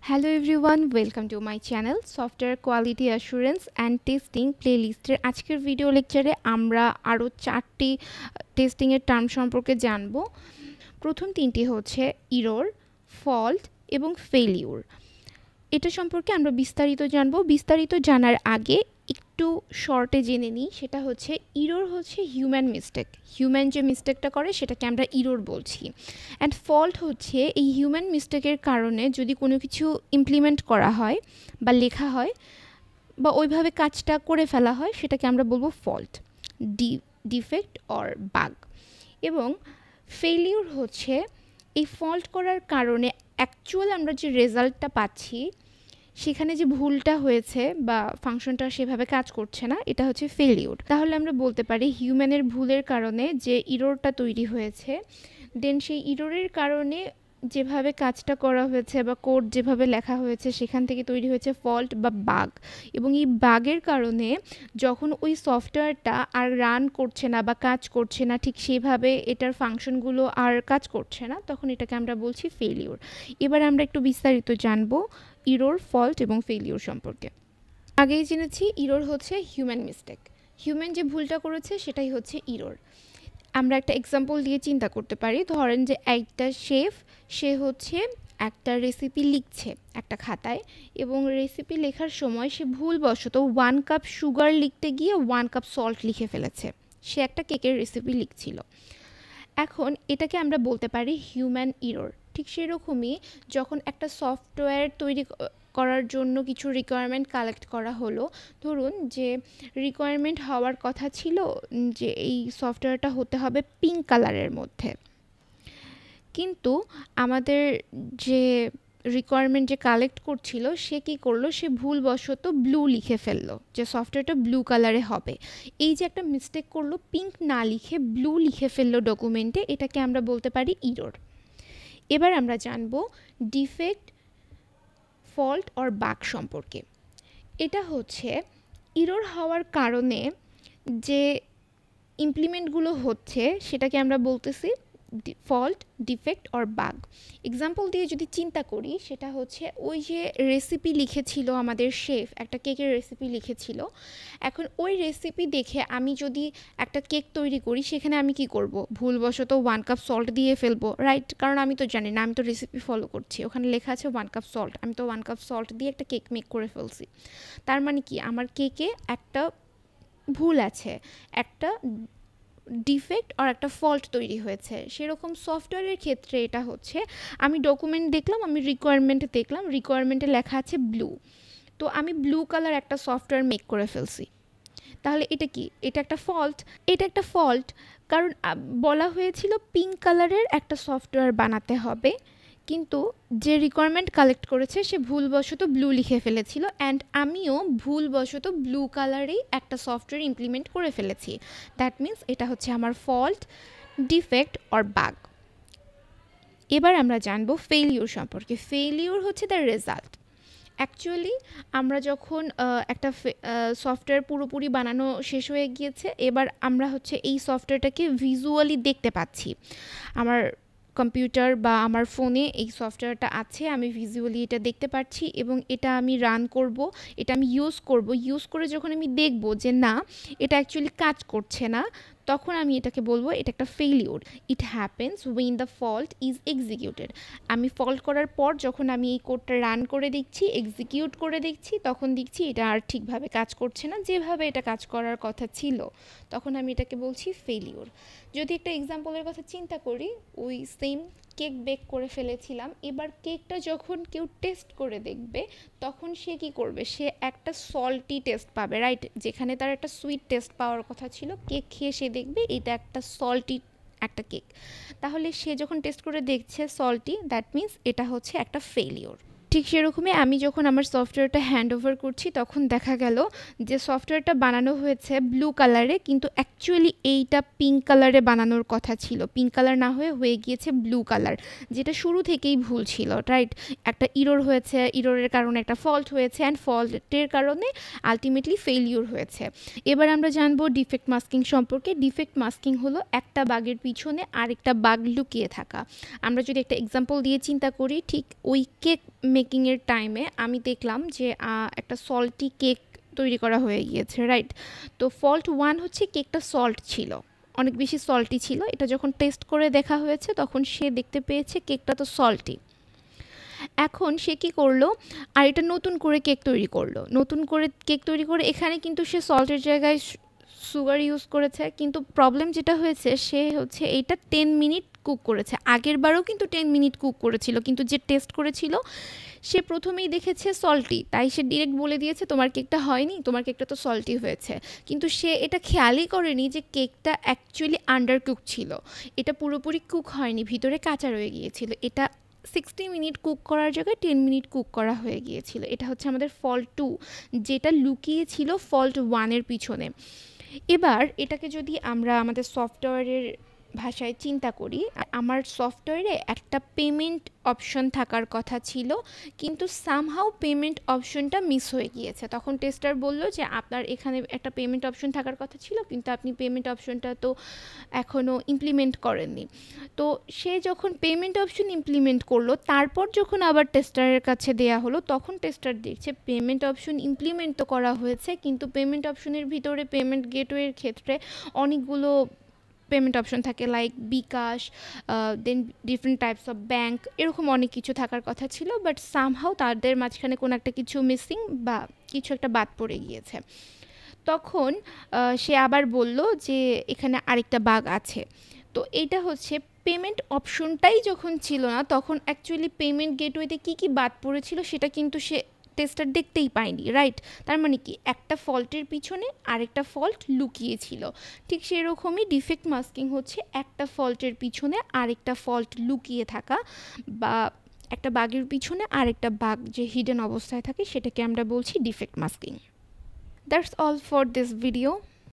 Hello everyone, welcome to my channel Software Quality Assurance and Testing প্লেলিস্টের আজকের video লেকচারে আমরা আরও 4টি টেস্টিং এর টার্ম সম্পর্কে জানব। প্রথম তিনটি হচ্ছে এরর, ফল্ট এবং ফেলিউর। এটা সম্পর্কে আমরা বিস্তারিত জানব। বিস্তারিত জানার আগে একটু শর্টে জেনে নিই, সেটা হচ্ছে এরর হচ্ছে হিউম্যান মিস্টেক। হিউম্যান যে মিস্টেকটা করে সেটাকে আমরা এরর বলছি। অ্যান্ড ফল্ট হচ্ছে এই হিউম্যান মিস্টেকের কারণে যদি কোনো কিছু ইমপ্লিমেন্ট করা হয় বা লেখা হয় বা ওইভাবে কাজটা করে ফেলা হয় সেটাকে আমরা বলবো ফল্ট, ডিফেক্ট অর বাগ। এবং ফেলিউর হচ্ছে এই ফল্ট করার কারণে অ্যাকচুয়াল আমরা যে রেজাল্টটা পাচ্ছি সেখানে যে ভুলটা হয়েছে বা ফাংশনটা সেভাবে কাজ করছে না, এটা হচ্ছে ফেলিউর। তাহলে আমরা বলতে পারি হিউম্যানের ভুলের কারণে যে এররটা তৈরি হয়েছে, দেন সেই এররের কারণে যেভাবে কাজটা করা হয়েছে বা কোড যেভাবে লেখা হয়েছে সেখান থেকে তৈরি হয়েছে ফল্ট বা বাগ। এবং এই বাগের কারণে যখন ওই সফটওয়্যারটা আর রান করছে না বা কাজ করছে না ঠিক সেভাবে, এটার ফাংশনগুলো আর কাজ করছে না, তখন এটাকে আমরা বলছি ফেলিউর। এবার আমরা একটু বিস্তারিত জানবো এরর, ফল্ট এবং ফেলিউর সম্পর্কে। আগেই জেনেছি এরর হচ্ছে হিউম্যান মিস্টেক। হিউম্যান যে ভুলটা করেছে সেটাই হচ্ছে এরর। আমরা একটা এক্সাম্পল দিয়ে চিন্তা করতে পারি। ধরেন যে একটা শেফ, সে হচ্ছে একটা রেসিপি লিখছে একটা খাতায়, এবং রেসিপি লেখার সময় সে ভুলবশত 1 কাপ সুগার লিখতে গিয়ে 1 কাপ সল্ট লিখে ফেলেছে। সে একটা কেকের রেসিপি লিখছিল। এখন এটাকে আমরা বলতে পারি হিউম্যান এরর। ঠিক সেরকমই যখন একটা সফটওয়্যার তৈরি করার জন্য কিছু রিকোয়ারমেন্ট কালেক্ট করা হলো, ধরুন যে রিকোয়ারমেন্ট হওয়ার কথা ছিল যে এই সফটওয়্যারটা হতে হবে পিঙ্ক কালারের মধ্যে, কিন্তু আমাদের যে রিকোয়ারমেন্ট যে কালেক্ট করছিল সে কী করলো, সে ভুলবশত ব্লু লিখে ফেললো, যে সফটওয়্যারটা ব্লু কালারে হবে। এই যে একটা মিস্টেক করলো, পিঙ্ক না লিখে ব্লু লিখে ফেললো ডকুমেন্টে, এটাকে আমরা বলতে পারি এরর। এবার আমরা জানবো ডিফেক্ট, ফল্ট অর বাগ সম্পর্কে। এটা হচ্ছে এরর হওয়ার কারণে যে ইমপ্লিমেন্টগুলো হচ্ছে সেটাকে আমরা বলতেছি fault, defect or bug. Example দিয়ে যদি চিন্তা করি, সেটা হচ্ছে ওই যে রেসিপি লিখেছিল আমাদের শেফ, একটা কেকের রেসিপি লিখেছিল। এখন ওই রেসিপি দেখে আমি যদি একটা কেক তৈরি করি, সেখানে আমি কি করব, ভুলবশত 1 কাপ সল্ট দিয়ে ফেলবো, রাইট? কারণ আমি তো জানি না, আমি তো রেসিপি ফলো করছি, ওখানে লেখা আছে 1 কাপ সল্ট, আমি তো 1 কাপ সল্ট দিয়ে একটা কেক মেক করে ফেলছি। তার মানে কি, আমার কেকে একটা ভুল আছে, একটা ডিফেক্ট আর একটা ফল্ট তৈরি হয়েছে। সেরকম সফটওয়্যারের ক্ষেত্রে এটা হচ্ছে, আমি ডকুমেন্ট দেখলাম, আমি রিকোয়ারমেন্ট দেখলাম, রিকোয়ারমেন্টে লেখা আছে ব্লু, তো আমি ব্লু কালার একটা সফটওয়্যার মেক করে ফেলছি। তাহলে এটা কি? এটা একটা ফল্ট। এটা একটা ফল্ট, কারণ বলা হয়েছিল পিঙ্ক কালারের একটা সফটওয়্যার বানাতে হবে, কিন্তু যে রিকোয়ারমেন্ট কালেক্ট করেছে সে ভুলবশত ব্লু লিখে ফেলেছিল, অ্যান্ড আমিও ভুলবশত ব্লু কালারেই একটা সফটওয়্যার ইমপ্লিমেন্ট করে ফেলেছি। দ্যাট মিন্স এটা হচ্ছে আমার ফল্ট, ডিফেক্ট অর বাগ। এবার আমরা জানবো ফেলিউর সম্পর্কে। ফেলিউর হচ্ছে দ্য রেজাল্ট। অ্যাকচুয়ালি আমরা যখন একটা সফটওয়্যার পুরোপুরি বানানো শেষ হয়ে গিয়েছে, এবার আমরা হচ্ছে এই সফটওয়্যারটাকে ভিজুয়ালি দেখতে পাচ্ছি। আমার কম্পিউটার বা আমার ফোনে এই সফটওয়্যারটা আছে, আমি ভিজুয়ালি এটা দেখতে পাচ্ছি এবং এটা আমি রান করব, এটা আমি ইউজ করে যখন আমি দেখব যে না, এটা অ্যাকচুয়ালি কাজ করছে না, তখন আমি এটাকে বলবো এটা একটা failure. It happens win the fault is executed. আমি ফল্ট করার পর যখন আমি এই কোডটা রান করে দেখছি, এক্সিকিউট করে দেখছি, তখন দেখছি এটা আর ঠিকভাবে কাজ করছে না, যেভাবে এটা কাজ করার কথা ছিল, তখন আমি এটাকে বলছি ফেলিউর। যদি একটা এক্সাম্পলের কথা চিন্তা করি, ওই সেম কেক বেক করে ফেলেছিলাম, এবার কেকটা যখন কেউ টেস্ট করে দেখবে, তখন সে কি করবে, সে একটা সল্টি টেস্ট পাবে, রাইট? যেখানে তার একটা সুইট টেস্ট পাওয়ার কথা ছিল, কেক খেয়ে সে দেখবে এটা একটা সল্টি একটা কেক। তাহলে সে যখন টেস্ট করে দেখছে সল্টি, দ্যাট মিন্স এটা হচ্ছে একটা ফেলিওর। ঠিক সেরকমই আমি যখন আমার সফটওয়্যারটা হ্যান্ড ওভার করছি, তখন দেখা গেল যে সফটওয়্যারটা বানানো হয়েছে ব্লু কালারে, কিন্তু অ্যাকচুয়ালি এইটা পিঙ্ক কালারে বানানোর কথা ছিল, পিঙ্ক কালার না হয়ে গিয়েছে ব্লু কালার, যেটা শুরু থেকেই ভুল ছিল, রাইট? একটা ইরর হয়েছে, ইররের কারণে একটা ফল্ট হয়েছে, অ্যান্ড ফল্টের কারণে আলটিমেটলি ফেলিওর হয়েছে। এবার আমরা জানবো ডিফেক্ট মাস্কিং সম্পর্কে। ডিফেক্ট মাস্কিং হলো একটা বাগের পিছনে আরেকটা বাগ লুকিয়ে থাকা। আমরা যদি একটা এক্সাম্পল দিয়ে চিন্তা করি, ঠিক ওই কেক মেকিংয়ের টাইমে আমি দেখলাম যে একটা সল্টি কেক তৈরি করা হয়ে গিয়েছে, রাইট? তো ফল্ট 1 হচ্ছে কেকটা সল্ট ছিল, অনেক বেশি সল্টি ছিল। এটা যখন টেস্ট করে দেখা হয়েছে তখন সে দেখতে পেয়েছে কেকটা তো সল্টি। এখন সে কী করলো, আর এটা নতুন করে কেক তৈরি করলো, নতুন করে কেক তৈরি করে এখানে কিন্তু সে সল্টের জায়গায় সুগার ইউজ করেছে। কিন্তু প্রবলেম যেটা হয়েছে, সে হচ্ছে এইটা 10 মিনিট কুক করেছে। আগের বারও কিন্তু 10 মিনিট কুক করেছিল, কিন্তু যে টেস্ট করেছিল সে প্রথমেই দেখেছে সল্টি, তাই সে ডিরেক্ট বলে দিয়েছে তোমার কেকটা হয়নি, তোমার কেকটা তো সল্টি হয়েছে। কিন্তু সে এটা খেয়ালই করেনি যে কেকটা অ্যাকচুয়ালি আন্ডার কুক ছিল, এটা পুরোপুরি কুক হয়নি, ভিতরে কাঁচা রয়ে গিয়েছিল। এটা 60 মিনিট কুক করার জায়গায় 10 মিনিট কুক করা হয়ে গিয়েছিল। এটা হচ্ছে আমাদের ফল্ট 2, যেটা লুকিয়েছিল ফল্ট 1-এর পিছনে। এবার এটাকে যদি আমরা আমাদের সফটওয়্যারের ভাষায় চিন্তা করি, আমার সফটওয়্যারে একটা পেমেন্ট অপশন থাকার কথা ছিল, কিন্তু সামহাউ পেমেন্ট অপশনটা মিস হয়ে গিয়েছে। তখন টেস্টার বলল যে আপনার এখানে একটা পেমেন্ট অপশন থাকার কথা ছিল, কিন্তু আপনি পেমেন্ট অপশনটা তো এখনও ইমপ্লিমেন্ট করেননি। তো সে যখন পেমেন্ট অপশন ইমপ্লিমেন্ট করলো, তারপর যখন আবার টেস্টারের কাছে দেয়া হলো, তখন টেস্টার দেখছে পেমেন্ট অপশন ইমপ্লিমেন্ট তো করা হয়েছে, কিন্তু পেমেন্ট অপশনের ভিতরে পেমেন্ট গেটওয়ের ক্ষেত্রে অনেকগুলো পেমেন্ট অপশন থাকে, like bKash, then different types of bank, এরকম অনেক কিছু থাকার কথা ছিল। বাট সামহাউ তাদের মাঝখানে কোনো একটা কিছু মিসিং বা কিছু একটা বাদ পড়ে গিয়েছে। তখন সে আবার বলল যে এখানে আরেকটা বাগ আছে। তো এইটা হচ্ছে পেমেন্ট অপশনটাই যখন ছিল না, তখন অ্যাকচুয়ালি পেমেন্ট গেটওয়েতে কী কী বাদ পড়েছিল সেটা কিন্তু সে টেস্টার দেখতেই পায়নি, রাইট? তার মানে কি, একটা ফল্টের পিছনে আরেকটা ফল্ট লুকিয়েছিল। ঠিক সেরকমই ডিফেক্ট মাস্কিং হচ্ছে একটা ফল্টের পিছনে আরেকটা ফল্ট লুকিয়ে থাকা, বা একটা বাগের পিছনে আরেকটা বাগ যে হিডেন অবস্থায় থাকে সেটাকে আমরা বলছি defect masking. That's all for this video.